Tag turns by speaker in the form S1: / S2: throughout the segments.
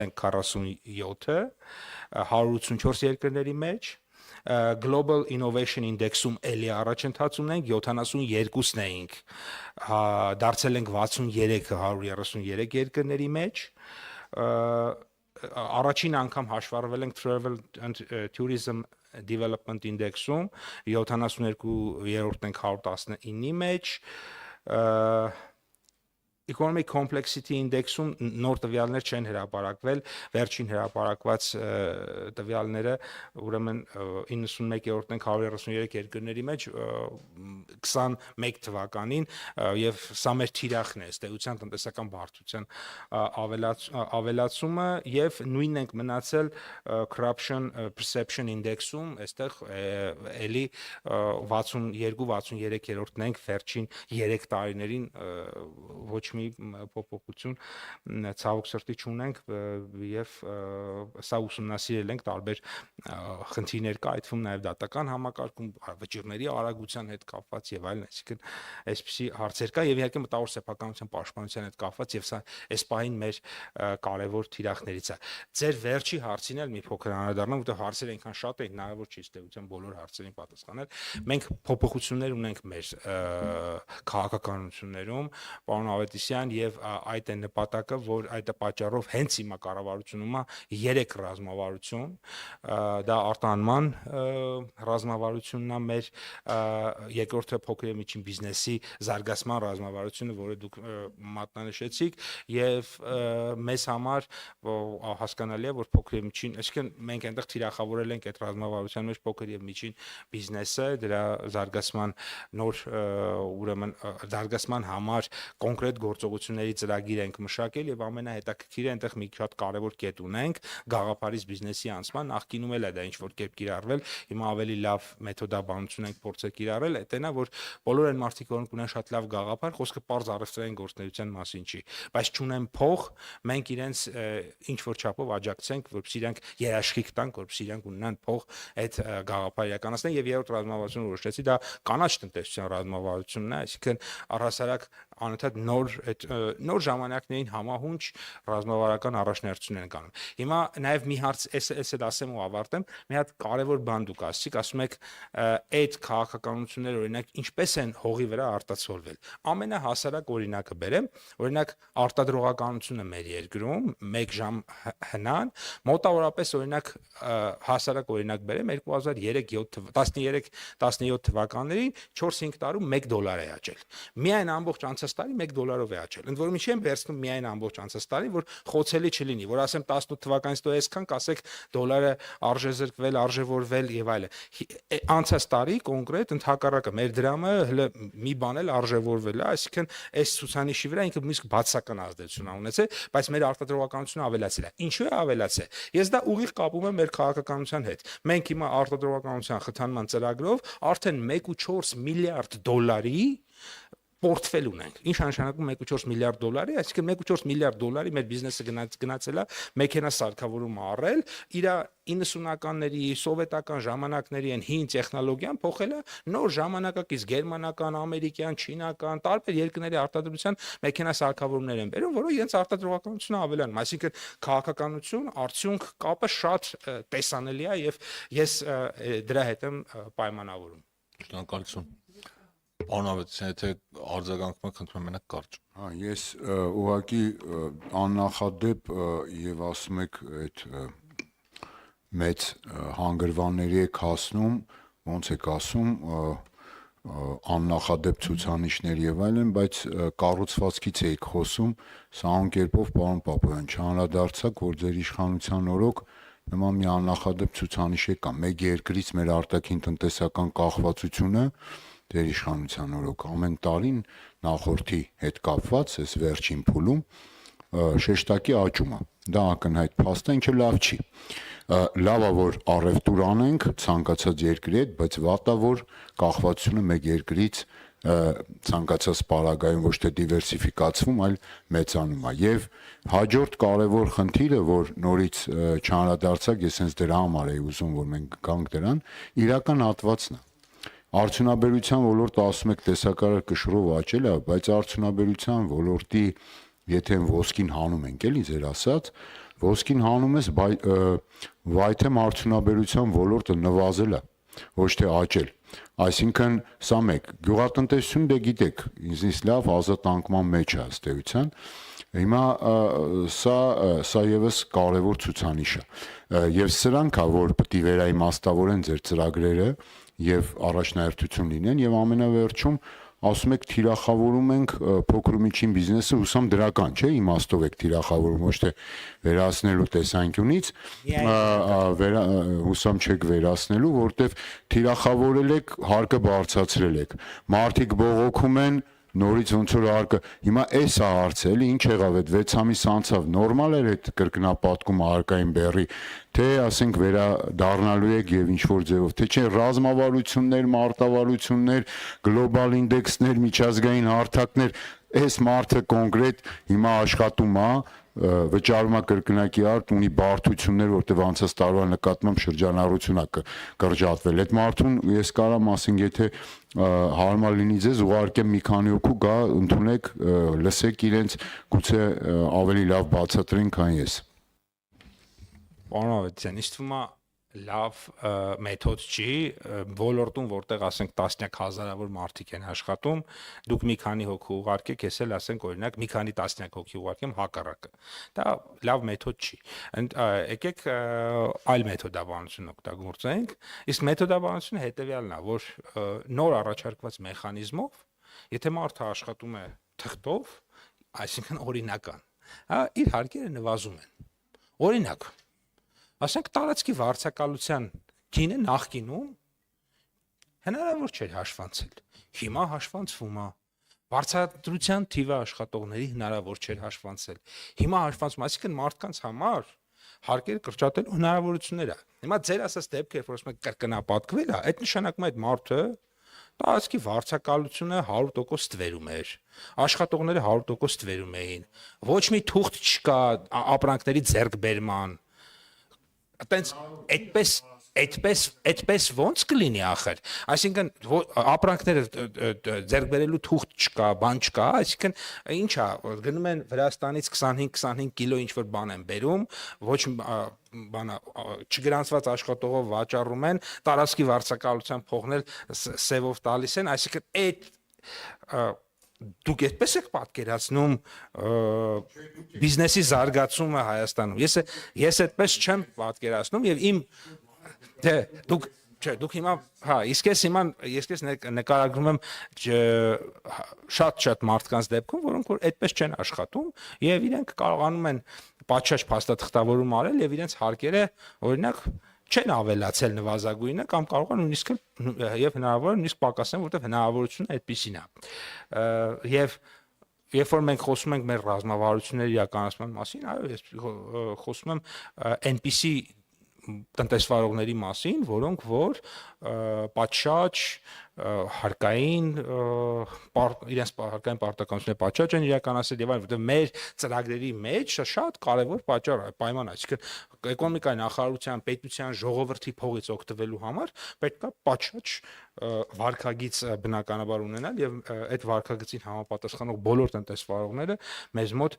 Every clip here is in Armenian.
S1: 47-ը 184 երկրների մեջ, Global Innovation Index-ում էլի առաջընթաց ունենք 72-ն էինք, դարձել ենք 63 133 երկրների մեջ, առաջին անգամ հաշվառվել ենք Travel and Tourism Development Index-ում 72-րդ ենք 119-ի մեջ, Economic Complexity Index-ում նոր տվյալներ չեն հրապարակվել, վերջին հրապարակված տվյալները, ուրեմն 91-րդն ենք 133 երկրների մեջ 21 թվականին եւ սա մեր թիրախն է, ըստ էության տնտեսական բարդության ավելացումը եւ նույնն ենք մնացել Corruption Perception Index-ում, այստեղ էլի 62-63-րդն ենք վերջին 3 տարիներին ոչ մի փոփոխություն ցավոք սրտի չունենք եւ սա ուսումնասիրել ենք տարբեր խնդիրներ կա այդ թվում նաեւ դատական համակարգում վճիռների արագության հետ կապված եւ այլն, այսինքն այսպիսի հարցեր կա եւ իհարկե մտավոր սեփականության պաշտպանության հետ կապված եւ սա այս պահին մեր կարեւոր թիրախներից է։ Ձեր վերջի հարցին էլ մի փոքր անդրադառնամ, որտեղ հարցերը այնքան շատ են, հնարավոր չի ըստ էության բոլոր հարցերին պատասխանել։ Մենք փոփոխություններ ունենք մեր քաղաքականություններում, պարոն Ավետիսյան, եւ այդ է նպատակը, որ այդ է պատճառով հենց հիմա կառավարությունում է 3 ռազմավարություն, դա արտահանման ռազմավարությունն է մեր, երկրորդը փոքր եւ միջին բիզնեսի զարգացման ռազմավարությունը, որը դուք մատնանշեցիք, եւ մեզ համար հասկանալի է, որ փոքր եւ միջին, այսինքն մենք այնտեղ թիրախավորել ենք այդ ռազմավարության մեջ փոքր եւ միջին բիզնեսը, դրա զարգացման նոր ուրեմն զարգացման համար կոնկրետ գործողությունների ծրագիր ենք մշակել եւ ամենահետաքրքիրը այնտեղ մի շատ կարեւոր կետ ունենք գաղափարից բիզնեսի անցման, նախկինում էլ է դա ինչ որ կերպ կիրառվել, հիմա ավելի լավ մեթոդաբանություն ենք փորձել կիրառել, այդտենա որ բոլոր այն մարդիկ, որոնք ունեն շատ լավ գաղափար, խոսքը պարզ առևտրային գործունեության մասին չի, բայց չունեն փող, մենք իրենց ինչ որ չափով աջակցենք, որպեսզի իրանք երաշխիք տանք, որպեսզի իրանք ունենան փող այդ գաղափարը իրականացնեն եւ երրորդ ռազմավարությունը որոշեցի դա կանաչ տնտեսության ռազմավարությունն է, այսինքն առհասարակ անընդհատ նոր ժամանակներին համահունչ ռազմավարական առաջնահերթություն են կանում։ Հիմա նաև մի հարց էս էլ ասեմ ու ավարտեմ, մի հատ կարևոր բան դուք ասացիք, ասում եք այդ քաղաքականությունները օրինակ ինչպես են հողի վրա արտացոլվել։ Ամենահասարակ օրինակը բերեմ, օրինակ արտադրողականությունը մեր երկրում 1 ժամ հնան, մոտավորապես օրինակ հասարակ օրինակ բերեմ 2013-17 թվականներին 4-5 տարում $1 է աճել։ Միայն ամբողջ անցած տարի $1 է աճել։ Ընդ որում ինչի են վերցնում միայն ամբողջ անցած տարի, որ խոցելի չլինի, որ ասեմ 18 թվականից դու այսքան կասեք դոլարը արժեզրկվել, արժևորվել եւ այլն։ Անցած տարի կոնկրետ ընդհակառակը մեր դրամը հələ մի բան էլ արժևորվել է, այսինքն այս ցուցանիշի վրա ինքը նույնիսկ բացական ազդեցություն ա ունեցել, բայց մեր արտադրողականությունը ավելացել է։ Ինչու է ավելացել։ Ես դա ուղիղ կապում եմ մեր քաղաքականության հետ։ Մենք հիմա արտադրողականության խթանման ծրագրով արդեն 1.4 միլիարդ դոլարի պորտֆել ունենք։ Ինչ նշանակում 1.4 միլիարդ դոլարի, այսինքն 1.4 միլիարդ դոլարի մեր բիզնեսը գնացել է մեքենա սարքավորում առել, իր 90-ականների, սովետական ժամանակների այն հին տեխնոլոգիան փոխել է նոր ժամանակակից գերմանական, ամերիկյան, չինական, տարբեր երկրների արտադրության մեքենա սարքավորումներ են բերում, որոնք իրենց արտադրողականությունը ավելանում, այսինքն քաղաքականություն, արդյունք կապը շատ տեսանելի է եւ ես դրա հետ եմ պայմանավորում։
S2: Շնորհակալություն։ Պարոն Ավետիսյան, եթե արձագանքում եք, խնդրում եմ մենակ կարճ։
S3: Հա, ես ուղղակի աննախադեպ եւ ասում եք այդ մեծ հանգրվանների եք հասնում, ոնց եք ասում, աննախադեպ ցուցանիշներ եւ այլն, բայց կառուցվածքից եք խոսում, սա անկերպով պարոն Պապոյան չանդրադարձակ, որ ձեր իշխանության օրոք նման մի աննախադեպ ցուցանիշ կա, մեկ երկրից մեր արտաքին տնտեսական կախվածությունը դեր իշխանության օրոք ամեն տարին նախորդի հետ կապված այս վերջին փուլում շեշտակի աճում է։ Դա ակնհայտ փաստ է, ինչը լավ չի։ Լավ է, որ առևտուր անենք ցանկացած երկրի հետ, բայց վատ է, որ կախվածությունը մեկ երկրից ցանկացած պարագայում ոչ թե դիվերսիֆիկացվում, այլ մեծանում է։ Եվ հաջորդ կարևոր խնդիրը, որ նորից չանդրադարձակ, ես հենց դրա համար էի ուզում, որ մենք գանք դրան, իրական հատվածն է։ Արդյունաբերության ոլորտը ասում եք տեսակարար կշռով աճել է, բայց արդյունաբերության ոլորտի եթե ոսկին հանում ենք, էլի ձեր ասած, ոսկին հանում ես վայթե արդյունաբերության ոլորտը նվազել է, ոչ թե աճել։ Այսինքն սա մեկ, գյուղատնտեսություն դե գիտեք, ինձնից լավ ազատ անկման մեջ է ըստ էության։ Հիմա սա եւս կարևոր ցուցանիշ է։ Եվ սրանք է, որ պետք է վերաիմաստավորեն ձեր ծրագրերը եւ առաջնահերթություն լինեն եւ ամենավերջում ասում եք թիրախավորում ենք փոքր ու միջին բիզնեսը, հուսամ դրական չէ, իմաստով եք թիրախավորում, ոչ թե վերացնելու տեսանկյունից, հուսամ չեք վերացնելու, որտեվ թիրախավորել եք, հարկը բարձրացրել եք։ Մարդիկ բողոքում են, նորից ոնց որ հարկը, հիմա էս է հարցը, էլի ինչ եղավ այդ 6 ամիս անցավ, նորմալ էր այդ կրկնապատկումը հարկային բեռի, թե ասենք վերադառնալու եք եւ ինչ որ ձևով, թե չէ ռազմավարություններ, մարտավարություններ, գլոբալ ինդեքսներ, միջազգային հարթակներ, այս մարդը կոնկրետ հիմա աշխատում է, վճարում է կրկնակի արդ, ունի բարդություններ, որտեղ անցած տարվա նկատմամբ շրջանառություն է կրճատվել։ Այդ մարդուն ես կարամ ասենք, եթե հարմար լինի ձեզ, ուղարկեմ մի քանի հոգու գա, ընդունեք, լսեք իրենց, գուցե ավելի լավ բացատրեն, քան ես։
S1: Պարոն Ավետիսյան, ինձ թվում է լավ մեթոդ չի ոլորտում, որտեղ ասենք տասնյակ հազարավոր մարդիկ են աշխատում, դուք մի քանի հոգի ուղարկեք, ես էլ ասենք օրինակ մի քանի տասնյակ հոգի ուղարկեմ հակառակը։ Դա լավ մեթոդ չի։ Եկեք այլ մեթոդաբանություն օգտագործենք, իսկ մեթոդաբանությունը հետեւյալն է, որ նոր առաջարկված մեխանիզմով, եթե մարդը աշխատում է թղթով, այսինքն օրինական, իր հարկերը նվազում են։ Օրինակ ասենք տարածքի վարձակալության գինը նախկինում հնարավոր չէր հաշվանցել։ Հիմա հաշվանցվում է։ Վարձատրության թիվը աշխատողների հնարավոր չէր հաշվանցել։ Հիմա հաշվանցում, այսինքն մարդկանց համար հարկերը կրճատելու հնարավորություններ է։ Հիմա ձեր ասած դեպքը, որ ասում եք կրկնապատկվել է, այդ նշանակում է այդ մարդը տարածքի վարձակալությունը 100% ստվերում էր։ Աշխատողները 100% ստվերում էին։ Ոչ մի թուղթ չկա ապրանքների ձեռքբերման։ Այտենց այդպես ոնց կլինի ախր, այսինքն ապրանքները ձեռք բերելու թուղթ չկա, բան չկա, այսինքն ինչա գնում են Վրաստանից 25 կիլո ինչ որ բան են բերում, ոչ բանա չգրանցված աշխատողով վաճառում են, տարածքի վարձակալության փողնել սևով տալիս են, այսինքն այդ դուք այդպես եք պատկերացնում բիզնեսի զարգացումը Հայաստանում։ Ես այդպես չեմ պատկերացնում եւ իմ դե դուք հիմա իսկ ես նկարագրում եմ շատ մարդկանց դեպքում, որոնք որ այդպես չեն աշխատում եւ իրենք կարողանում են պատշաճ փաստաթղթավորում արել եւ իրենց հարկերը օրինակ չեն ավելացել նվազագույնը կամ կարող են նույնիսկ եւ հնարավոր նույնիսկ պակասեն, որտեղ հնարավորությունը այդպեսին է։ Եվ երբ որ մենք խոսում ենք մեր ռազմավարությունների իրականացման մասին, այո, ես խոսում եմ այնպիսի տնտեսվարողների մասին, որոնք որ պատշաճ հարկային իրենց հարկային պարտականությունները պատշաճ են իրականացել եւ այլն, որտեղ մեր ծրագրերի մեջ շատ կարեւոր պատճառ է, պայման է, այսինքն էկոնոմիկայի նախարարության, պետության, ժողովրդի փողից օգտվելու համար պետք է պատշաճ վարկագիծ բնականաբար ունենալ եւ այդ վարկագծին համապատասխանող բոլոր տնտեսվարողները մեզ մոտ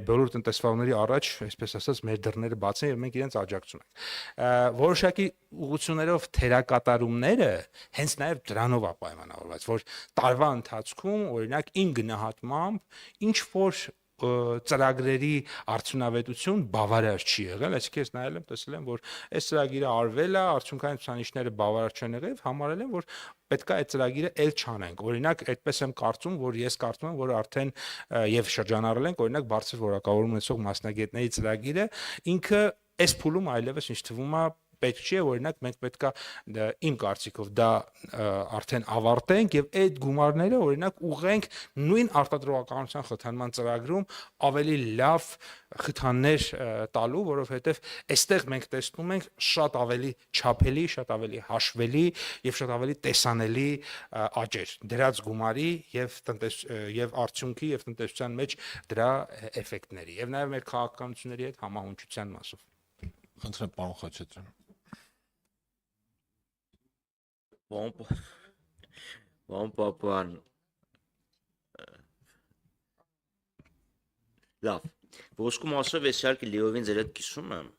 S1: բոլոր տնտեսվարողների առաջ, այսպես ասած, մեր դռները բաց են եւ մենք իրենց աջակցում ենք։ Որոշակի ուղղություններով թերակատարումները հենց նաեւ դրանով է պայմանավորված, որ տարվա ընթացքում օրինակ իմ գնահատմամբ ինչ որ ծրագրերի արդյունավետություն բավարար չի եղել, այսինքն ես նայել եմ, տեսել եմ, որ այս ծրագիրը արվել է, արդյունքային ցուցանիշները բավարար չեն եղել, համարել եմ, որ պետք է այդ ծրագիրը էլ չանենք։ Օրինակ, այդպես եմ կարծում, որ ես կարծում եմ, որ արդեն եւ շրջանառել ենք, օրինակ, բարձր որակավորում ունեցող մասնագետների ծրագիրը, ինքը այս փուլում այլևս ինչ թվում է պետք չի, օրինակ մենք պետքա իմ կարծիքով դա արդեն ավարտենք եւ այդ գումարները օրինակ ուղենք նույն արտադրողականության խթանման ծրագրում ավելի լավ խթաններ տալու, որովհետեւ այստեղ մենք տեսնում ենք շատ ավելի չափելի, շատ ավելի հաշվելի եւ շատ ավելի տեսանելի աճեր դրած գումարի եւ արդյունքի եւ տնտեսության մեջ դրա էֆեկտների եւ նաեւ մեր քաղաքականությունների հետ համահունչության մասով։
S2: Խնդրեմ պարոն Խաչատրյան։
S4: Պարոն Պապյան, լավ, Ոսկու մասով ես իհարկե լիովին ձեր հետ կիսում եմ,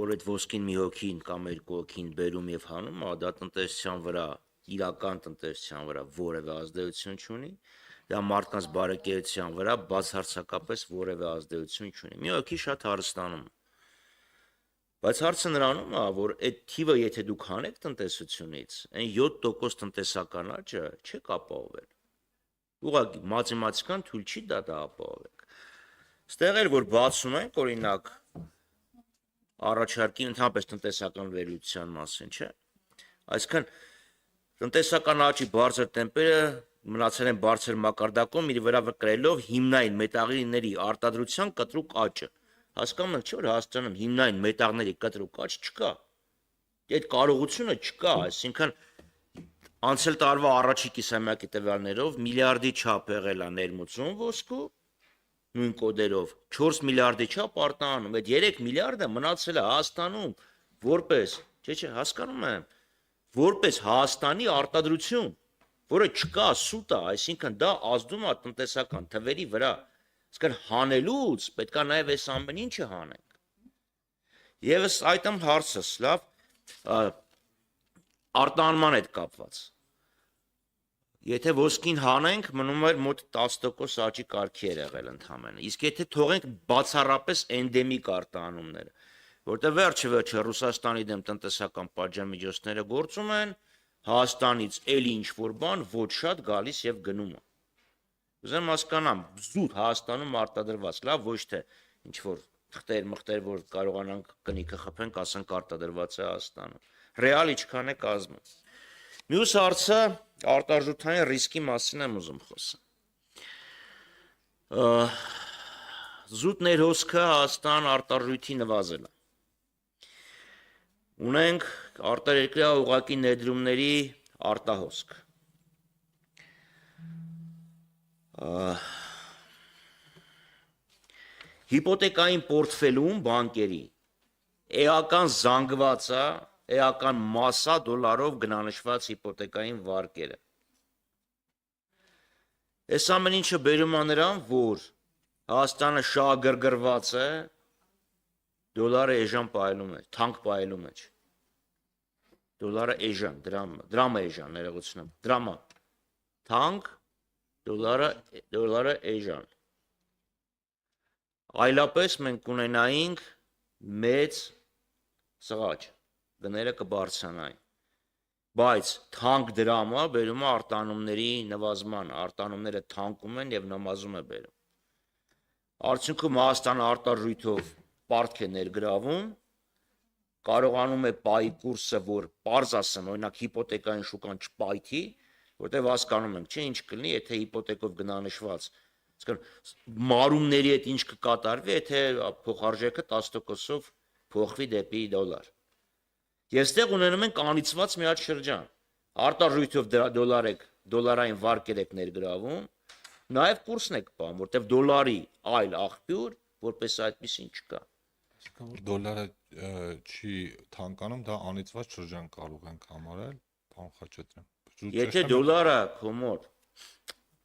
S4: որ այդ ոսկին մի հոգին կամ երկու հոգին բերում եւ հանում, դա տնտեսության վրա, իրական տնտեսության վրա որևէ ազդեցություն չունի, դա մարդկանց բարեկեցության վրա բացարձակապես որևէ ազդեցություն չունի։ Մի հոգի շատ հարստանում է։ Բայց հարցը նրանում է, որ այդ թիվը եթե դուք հանեք տնտեսությունից, այն 7% տնտեսական աճը չեք ապահովել։ Ուղղակի մաթեմատիկան թույլ չի դա ապահովեք։ Ստեղ էլ որ բացում ենք, օրինակ, առաջարկի ընդհանրապես տնտեսական վերլուծության մասին, չէ։ Այսինքն տնտեսական աճի բարձր տեմպերը մնացել են բարձր մակարդակում, իր վրա վկրելով հիմնային մետաղների արտադրության կտրուկ աճը։ Հասկանում եք, չէ՞ որ Հայաստանում հիմնային մետաղների կտրուկ աճ չկա։ Այդ կարողությունը չկա, այսինքն անցյալ տարվա առաջի կիսամյակի տվյալներով միլիարդի չափ եղել է ներմուծում ոսկու, նույն կոդերով 4 միլիարդի չափ արտահանում, այդ 3 միլիարդը մնացել է Հայաստանում որպես, չէ, հասկանում եմ, որպես Հայաստանի արտադրություն, որը չկա, սուտ է, այսինքն դա ազդում է տնտեսական թվերի վրա։ Այսինքն հանելուց պետք է նաև այս ամեն ինչը հանենք։ Եվս այդ հարցս, լավ, արտահանման հետ կապված։ Եթե ոսկին հանենք, մնում էր մոտ 10% աճի կարգի էր եղել ընդհանրապես։ Իսկ եթե թողենք բացառապես էնդեմիկ արտահանումները, որտեղ վերջը Ռուսաստանի դեմ տնտեսական պատժամիջոցները գործում են, Հայաստանից էլի ինչ-որ բան ոչ շատ գալիս եւ գնում է։ Ուզեմ հասկանամ, զուտ Հայաստանում արտադրված, լավ, ոչ թե ինչ-որ թղթեր, որ կարողանանք կնիքը խփենք, ասենք արտադրված է Հայաստանում։ Ռեալ ինչքան է կազմում։ Մյուս հարցը արտարժութային ռիսկի մասին եմ ուզում խոսել։ Զուտ ներհոսքը Հայաստան արտարժույթի նվազել է։ Ունենք արտերկրյա ուղղակի ներդրումների արտահոսք։ Հիպոթեկային պորտֆելում բանկերի էական զանգվածը, էական մասա դոլարով գնանշված հիպոթեկային վարկերը։ Այս ամեն ինչը բերում է նրան, որ Հայաստանը շահագրգռված է, դոլարը էժան պահելու մեջ, թանկ պահելու մեջ։ Դոլարը էժան, դրամը էժան, ներողություն եմ, դրամը թանկ, դոլարը էժան։ Այլապես մենք կունենայինք մեծ սղաճ, գները կբարձրանային։ Բայց թանկ դրամը բերում է արտահանումների նվազման, արտահանումները թանկում են եւ նվազում է բերում։ Արդյունքում Հայաստանը արտարժույթով պարտք է ներգրավում, կարողանում է պայի կուրսը, որ պարզ ասեմ, օրինակ հիպոթեկային շուկան չպայթի, որտեղ հասկանում ենք, չէ, ինչ կլինի, եթե հիպոթեկով գնանշված, այսինքն մարումների հետ ինչ կկատարվի, եթե փոխարժեքը 10%-ով փոխվի դեպի դոլար։ Եվ այստեղ ունենում ենք անիծված մի հատ շրջան։ Արտարժույթով դոլարային վարկեր եք ներգրավում, նաև կուրսն եք պահում, որտեղ դոլարի այլ աղբյուր, որպես այդպեսին չկա։
S2: Այսինքն որ դոլարը չի թանկանում, դա անիծված շրջան կարող ենք համարել, պարոն Խաչատրյան։
S4: Եթե դոլարը կոմոդ,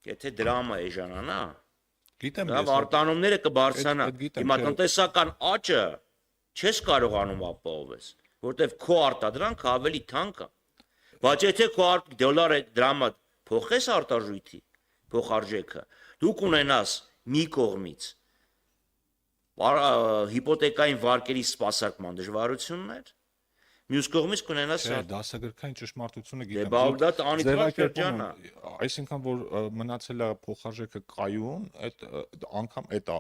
S4: եթե դրամը էժանանա,
S2: գիտեմ
S4: լավ արտահանումները կբարձրանա։ Հիմա տնտեսական աճը չես կարողանում ապահովես, որտեղ քո արտադրանքը ավելի թանկ է։ Բայց եթե քո դոլարը դրամը փոխես արտարժույթի փոխարժեքը, դու կունենաս մի կողմից հիպոթեկային վարկերի սպասարկման դժվարություններ, մյուս կողմից կունենաս
S2: դասագրքային ճշմարտությունը
S4: գիտեմ։ Դա անիծված շրջան է։
S2: Այսինքն որ մնացել է փոխարժեքը կայուն, այդ անգամ այդ է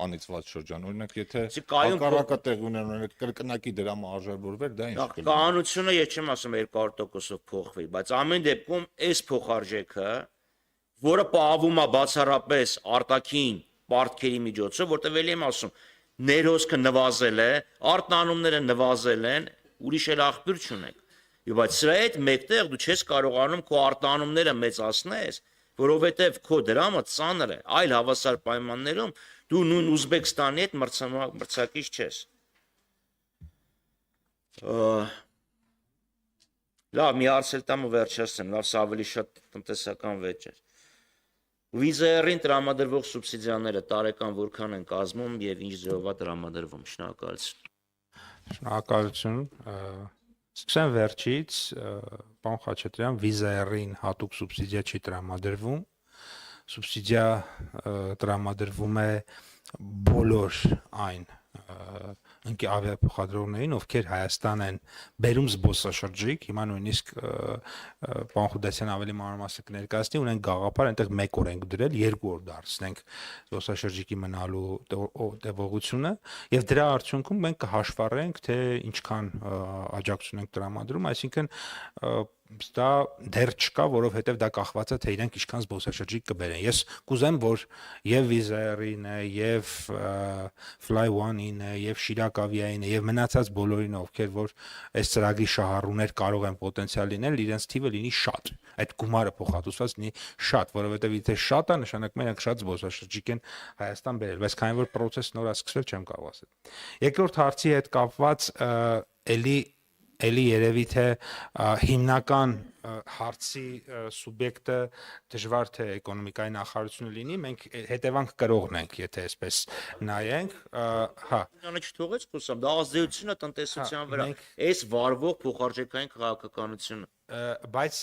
S2: անիծված շրջան։ Օրինակ եթե հակառակը տեղ ունենար կրկնակի դրամը արժևորվեր, դա ինչ կլինի։
S4: Կանոնությունը ես չեմ ասում 200%-ով փոխվի, բայց ամեն դեպքում այս փոխարժեքը, որը պահվում է բացառապես արտաքին պարտքերի միջոցով, որտեղ ելի եմ ասում, ներհոսքը նվազել է, արտահանումները նվազել են, ուրիշ էլ աղբյուր չունենք։ Բայց սրա հետ մեկտեղ դու չես կարողանում քո արտահանումները մեծացնես, որովհետև քո դրամը ծանր է, այլ հավասար պայմաններում դու նույն Ուզբեկստանի հետ մրցակից չես։ Լավ, մի հարց էլ տամ ու վերջացնեմ, լավ, սա ավելի շատ տնտեսական վեճ է։ Վիզերին տրամադրվող սուբսիդիաները տարեկան որքան են կազմում եւ ինչ ձևով է տրամադրվում։ Շնորհակալություն։
S1: Շնորհակալություն։ Սկսեմ վերջից, պարոն Խաչատրյան, վիզերին հատուկ սուբսիդիա չի տրամադրվում։ Սուբսիդիա տրամադրվում է բոլոր այն ավիափոխադրողներին, ովքեր Հայաստան են բերում զբոսաշրջիկ, հիմա նույնիսկ պարոն Խուդասյան ավելի մանրամասն կներկայացնի, ունենք գաղափար, այնտեղ 1 օր ենք դրել, 2 օր դարձնենք զբոսաշրջիկի մնալու տևողությունը, եւ դրա արդյունքում մենք կհաշվառենք, թե ինչքան աջակցություն ենք տրամադրում, այսինքն դա դեռ չկա, որովհետև դա կախված է թե իրենք ինչքան զբոսաշրջիկ կբերեն։ Ես կուզեմ, որ եւ Wizz-Air-ին է, եւ Fly1-ին է, եւ Շիրակավիային է, եւ մնացած բոլորին, ովքեր որ այս ծրագրի շահառուներ կարող են պոտենցիալ լինել, իրենց թիվը լինի շատ։ Այդ գումարը փոխհատուցված լինի շատ, որովհետև եթե շատ է, նշանակում է իրենք շատ զբոսաշրջիկ են Հայաստան բերել, բայց քանի որ process նոր է սկսվել, չեմ կարող ասել։ Երկրորդ հարցի հետ կապված էլի երևի թե հիմնական հարցի սուբյեկտը դժվար թե էկոնոմիկայի նախարարությունը լինի, մենք հետևանք կրողն ենք, եթե այսպես նայենք, հա։
S4: Անը չթողեց խոսամ, դա ազդեցություն է տնտեսության վրա, այս վարվող փոխարժեքային քաղաքականությունը։
S1: Բայց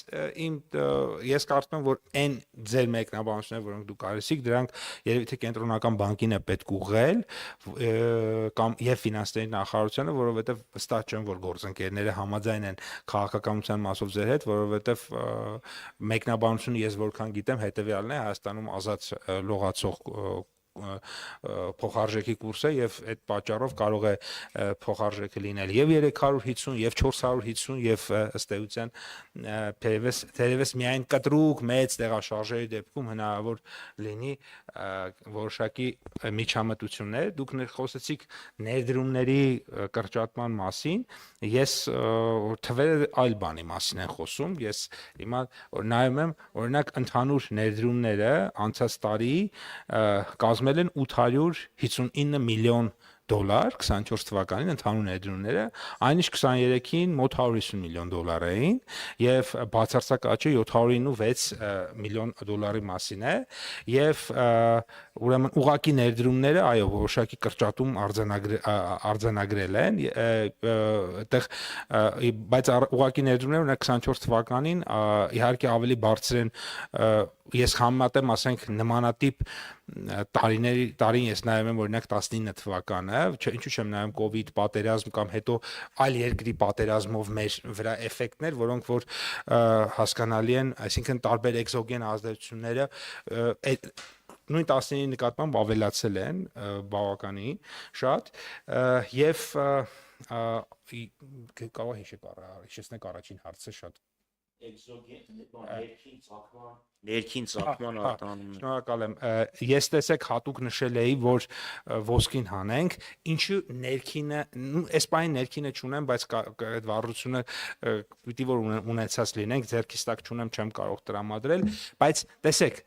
S1: ես կարծում եմ, որ այն ձեր մեկնաբանությունները, որոնք դուք արեցիք, դրանք երևի թե կենտրոնական բանկին է պետք ուղղել կամ եւ ֆինանսների նախարարությանը, որովհետեւ վստահ չեմ, որ գործընկերները համաձայն են քաղաքականության մասով ձեր հետ, որովհետեւ մեկնաբանությունը ես որքան գիտեմ, հետեւյալն է Հայաստանում ազատ լողացող փոխարժեքի կուրսը եւ այդ պատճառով կարող է փոխարժեքը լինել եւ 350 եւ 450 եւ ըստ էության թերևս միայն կտրուկ մեծ տեղաշարժերի դեպքում հնարավոր լինի որոշակի միջամտություններ։ Դուք խոսեցիք ներդրումների կրճատման մասին, ես թվերը այլ բանի մասին են խոսում, ես հիմա նայում եմ օրինակ ընդհանուր ներդրումները անցած տարի կազմել են 859 միլիոն դոլար 24 թվականին ընդհանուր ներդրումները, այնինչ 23-ին մոտ 150 միլիոն դոլար էին եւ բացարձակ աճը 796 միլիոն դոլարի մասին է եւ ուրեմն ուղակի ներդրումները այո որոշակի կրճատում արձանագրել են այդտեղ բայց ուղակի ներդրումները ունեն 24 թվականին իհարկե ավելի բարձր են ես համեմատեմ ասենք նմանատիպ տարին ես նայում եմ օրինակ 19 թվականը ինչու չեմ նայում կոവിഡ് պատերազմ կամ հետո այլ երկրի պատերազմով մեր վրա էֆեկտներ որոնք որ հասկանալի են այսինքն տարբեր էկզոգեն ազդեցությունները նույն 19-ի նկատմամբ ավելացել են բավականին շատ եւ կարող հիշեցնեք առաջին հարցը շատ
S4: ներքին ծագման արտահանումներ։
S1: Շնորհակալ եմ։ Ես տեսեք հատուկ նշել էի, որ ոսկին հանենք, ինչու ներքինը, այս բանի ներքինը չունեմ, բայց այդ վառությունը պիտի որ ունեցած լինենք, ձեռքիս տակ չունեմ, չեմ կարող տրամադրել, բայց տեսեք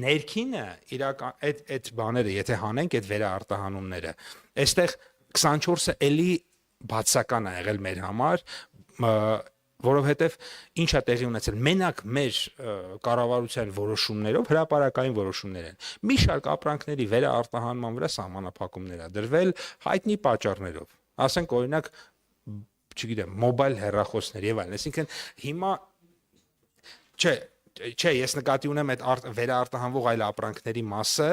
S1: ներքինը իրական այդ բաները, եթե հանենք այդ վերարտահանումները, այստեղ 24-ը էլի բացական է եղել մեր համար, որովհետև ինչա տեղի ունեցել մենակ մեր կառավարության որոշումներով հրապարակային որոշումներ են մի շարք ապրանքների վերարտահանման վրա սահմանափակումներ ա դրվել հայտնի պատճառներով ասենք օրինակ չգիտեմ մոբայլ հեռախոսներ եւ այլն այսինքն հիմա Չէ, ես նկատի ունեմ այդ վերարտահանվող այլ ապրանքների մասը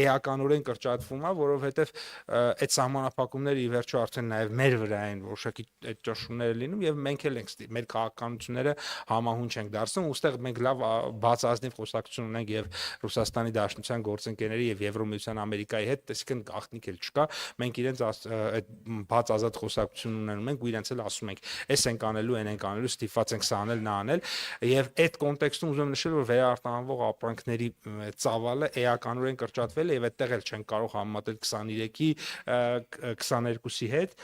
S1: էականորեն կրճատվում է, որովհետև այդ սահմանափակումները ի վերջո արդեն նաև մեր վրա են որոշակի այդ ճնշումները լինում եւ մենք էլ ենք մեր քաղաքականությունները համահունչ ենք դարձնում, ուստեղ մենք լավ բաց ազնիվ խոսակցություն ունենք եւ Ռուսաստանի Դաշնության գործընկերների եւ Եվրոմիության Ամերիկայի հետ, այսինքն գաղտնիք էլ չկա, մենք իրենց այդ բաց ազատ խոսակցություն ունենում ենք ու իրենց էլ ասում ենք, էս ենք անելու, այն ենք անելու, ստիպված ենք սա անել, նա անել եւ այդ կոնտեքստում ուզում նշել որ վերարտահանվող ապրանքների ծավալը էականորեն կրճատվել է եւ այդտեղ էլ չեն կարող համեմատել 23-ի 22-ի հետ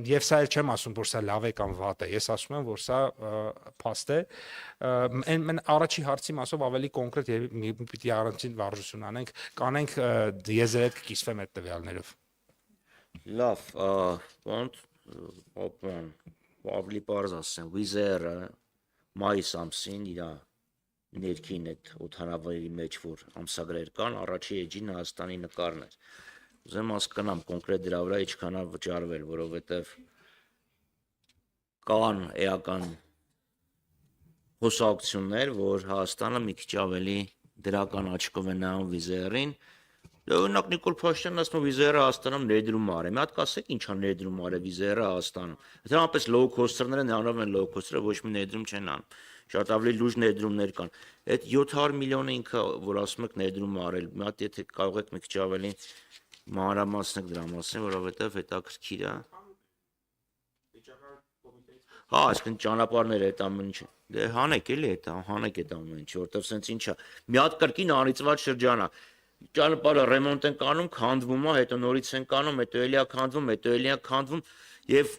S1: եւ սա էլ չեմ ասում որ սա լավ է կամ վատ է ես ասում եմ որ սա փաստ է այն առաջի հարցի մասով ավելի կոնկրետ եւ պիտի առանցին վարժություն անենք կանենք ես այդ կիսվեմ այդ տվյալներով
S4: լավ բան ավելի բարձ ասեմ Wizz-Air-ը մայիս ամսին իր ներքին այդ օդանավերի մեջ որ ամսագրեր կան, առաջի էջին Հայաստանի նկարն էր։ Ուզեմ հասկանամ կոնկրետ դրա վրա ինչքան է վճարվել, որովհետև կան էական հոսակցություններ, որ Հայաստանը մի քիչ ավելի դրական աչքով է նայում վիզերին։ Օրինակ Նիկոլ Փաշինյանն ասում է վիզերը Հայաստանում ներդրում արի։ Մի հատ կասեք ինչա ներդրում արի վիզերը Հայաստանում։ Դրանպես low cost-երները նրանով են low cost-երը ոչ մի ներդրում չեն անում։ Շատ ավելի լուրջ ներդրումներ կան։ Այդ 700 միլիոնը ինքը որ ասում եք ներդրում արել, մի հատ եթե կարող եք մի քիչ ավելի մանրամասնեք դրա մասին, որովհետև հետաքրքիր է։ Հա, այսինքն ճանապարհները այդ ամեն ինչը։ Դե հանեք էլի հանեք այդ ամեն ինչը, որովհետև սենց ինչա։ Մի հատ կրկին անիծված շրջան է։ Ճանապարհը ռեմոնտ են կանում, քանդվում է, հետո նորից են կանում, հետո էլի է քանդվում, հետո էլի է քանդվում եւ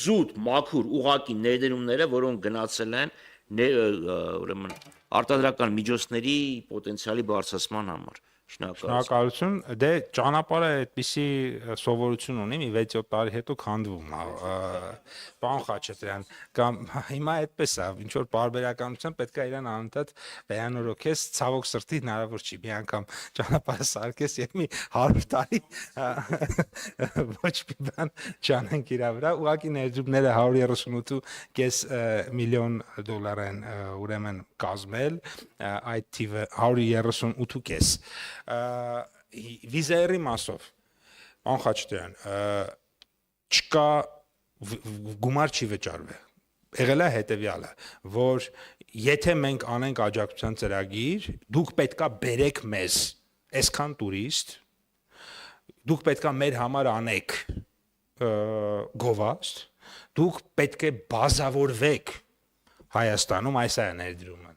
S4: զուտ մաքուր ուղակի ներդրումները, որոնք գնացել են ուրեմն արտադրական միջոցների պոտենցիալի բարձրացման համար։
S1: Շնորհակալություն։ Դե ճանապարհը այդպիսի սովորություն ունի, մի 6-7 տարի հետո քանդվում է։ Պարոն Խաչատրյան, կամ հիմա այդպես է, ինչ որ բարբերականության պետք է իրան անընդհատ վերանորոգես, ցավոք սրտի հնարավոր չի մի անգամ ճանապարհը սարքես եւ մի 100 տարի ոչ մի բան չանենք իր վրա։ Ուղղակի ներդրումները 138.5 միլիոն դոլար են ուրեմն կազմել, այդ թիվը 138.5 վիզերի մասով Պարոն Խաչատրյան չկա գումար չի վճարվել եղել է հետեւյալը որ եթե մենք անենք աջակցության ծրագիր դուք պետքա բերեք մեզ այսքան տուրիստ դուք պետքա մեր համար անեք գովազդ դուք պետք է բազավորվեք Հայաստանում այս է ներդրումը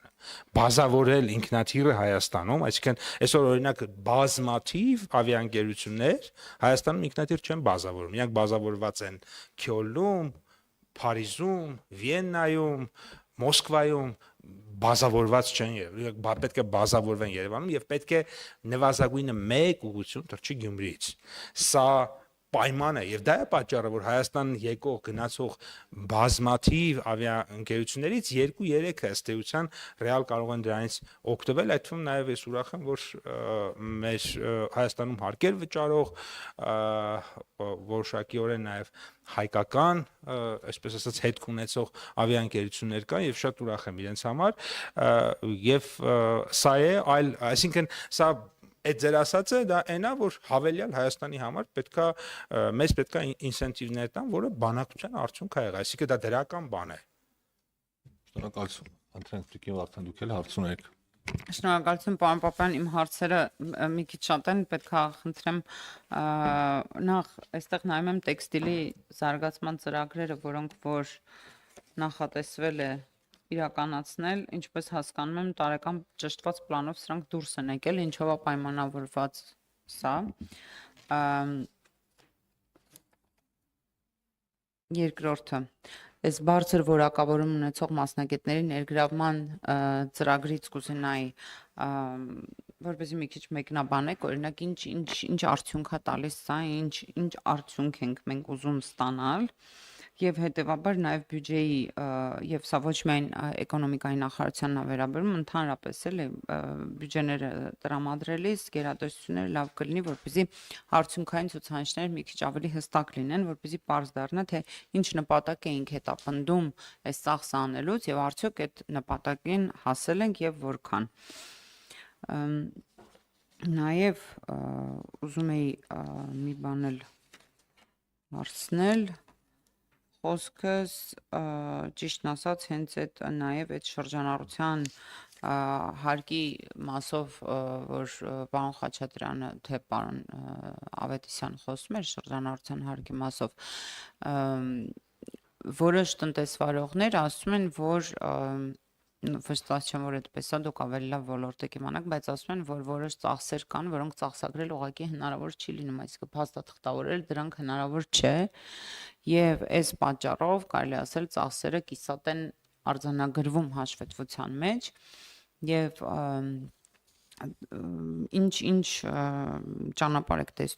S1: բազավորել ինքնաթիռը Հայաստանում, այսինքն այսօր օրինակ բազմաթիվ ավիաընկերություններ Հայաստանում ինքնաթիռ չեն բազավորում, իրանք բազավորված են Քյոլնում, Փարիզում, Վիեննայում, Մոսկվայում բազավորված չեն եւ պետք է բազավորվեն Երևանում եւ պետք է նվազագույնը 1 ուղղություն թռչի Գյումրիից։ Սա պայման է եւ դա է պատճառը որ Հայաստան եկող գնացող բազմաթիվ ավիաընկերություններից 2-3-ը ըստ էության ռեալ կարող են դրանից օգտվել այդ թվում նաեւ ես ուրախ եմ որ մեր Հայաստանում հարկեր վճարող որոշակիորեն նաեւ հայկական այսպես ասած հետք ունեցող ավիաընկերություններ կան եւ շատ ուրախ եմ իրենց համար եւ սա է այլ այսինքն սա այդ ձեր ասածը դա այնա որ հավելյալ Հայաստանի համար պետքա մեզ պետքա ինսենտիվներ տան, որը բանակցության արդյունք է եղել, այսինքն դա դրական բան է։
S2: Շնորհակալություն։ Անտրենք Ֆրիկին Վարդան դուք էլ հարց ունեք։
S5: Շնորհակալություն պարոն Պապյան, իմ հարցերը մի քիչ շատ են, պետքա խնդրեմ նախ այստեղ նայում եմ տեքստիլի զարգացման ծրագրերը, որոնք որ նախատեսվել է իրականացնել, ինչպես հասկանում եմ, տարեկան ճշտված պլանով սրանք դուրս են եկել, ինչով է պայմանավորված սա։ Երկրորդը, այս բարձր որակավորում ունեցող մասնագետների ներգրավման ծրագրից կուզենայի, որպեսզի մի քիչ մեկնաբանեք, օրինակ ինչ արդյունք է տալիս սա, ինչ արդյունք ենք մենք ուզում ստանալ եւ հետեւաբար նաեւ բյուջեի եւ սա ոչ միայն էկոնոմիկայի նախարարությանն է վերաբերում, ընդհանրապես էլի բյուջեները տրամադրելիս գերատեսչությունները լավ կլինի, որպեսզի արդյունքային ցուցանիշները մի քիչ ավելի հստակ լինեն, որպեսզի պարզ դառնա, թե ինչ նպատակ էինք հետապնդում այս ծախսը անելուց եւ արդյոք այդ նպատակին հասել ենք եւ որքան։ Նաեւ ուզում էի մի բան էլ հարցնել խոսքս ճիշտն ասած հենց այդ նաև այդ շրջանառության հարկի մասով որ պարոն Խաչատրյանը թե պարոն Ավետիսյանը խոսում էր շրջանառության հարկի մասով որոշ տնտեսվարողներ ասում են որ վստահ չեմ որ այդպես է դուք ավելի լավ ոլորտ եք իմանաք բայց ասում են որ որոշ ծախսեր կան որոնք ծախսագրել ուղղակի հնարավոր չի լինում այսինքն փաստաթղթավորել դրանք հնարավոր չէ եւ այս պատճառով կարելի ասել ծախսերը կիսատ են արձանագրվում հաշվետվության մեջ եւ ինչ ճանապարհ եք տեսնում